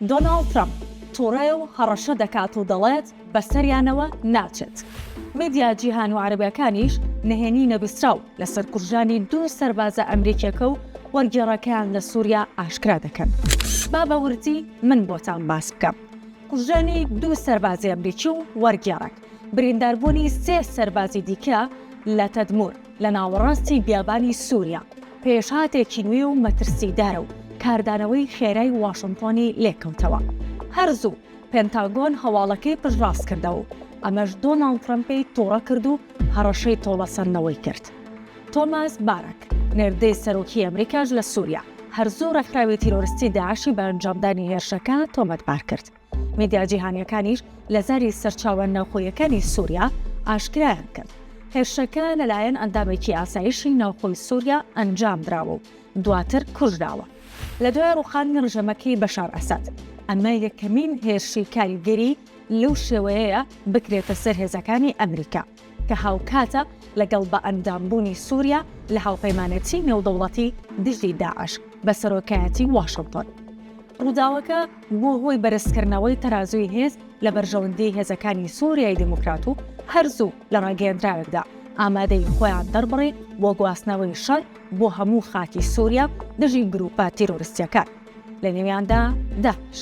دۆناڵد ترامپ تووڕێ و هەڕەشە دەکات و دەڵێت بەسەریانەوە ناچێت. میدیا جیهان و عەرەبیەکانیش نهێنی نەبیستراو لەسەر کوژانی 2 سەربازە ئەمریکیەکە و وەرگێڕەکەیان لە سووریا ئاشکرا دەکەن. با بە وردی من بۆتان باس بکەم. کوژانی 2 سەربازی ئەمریکی و وەرگێڕەک، برینداربوونی 3 سەربازی دیکە لە تەدمور لە ناوەڕاستی بیابانی سووریا، پێشهاتێکی نوێ و مەترسیدارە و کاردانەوەی خێرای واشنتۆنی لێکەوتەوە. هەرزوو پێنتاگۆن هەواڵەکەی پشتڕاست کردەوە و ئەمەش دۆناڵد ترامپی تووڕە کرد و هەڕەشەی تۆڵەسەندنەوەی کرد. تۆماس بارەک، نێردەی سەرۆکی ئەمریکاش لە سووریا، هەرزوو ڕێکخراوی تیرۆریستی داعشی بە ئەنجامدانی هێرشەکە تۆمەتبار کرد. میدیا جیهانیەکانیش لە زاری سەرچاوە ناوخۆیەکانی سووریا ئاشکرایان کرد. هێرشەکە لەلایەن ئەندامێکی ئاسایشی ناوخۆی سووریا ئەنجام دراوە و دواتر کوژراوە. لە دوای ڕووخاندنی ڕژەمەکەی بەشار ئەسەد، ئەمە یەکەمین هێرشی کاریگەری لەو شێوەیەیە بکرێتە سەر هێزەکانی ئەمریکا کە هاوکاتە لەگەڵ بە ئەندامبوونی سووریا لە هاوپەیمانەتی نێودەوڵەتی دژی داعش بە سەرۆکایەتی واشنتۆن. ڕووداوەکە بوو هۆی بەرزکردنەوەی تەرازوی هێز لە بەرژەوەندی هێزەکانی سووریای دموکرات و هەرزوو لە ڕاگەیەندراوێکدا ئامادەی خۆیان دەربڕێ بۆ گواستنەوەی شەڕ بۆ هەموو خاکی سووریا دژی گروپە تیرۆریستیەکان، لە نێویاندا داعش.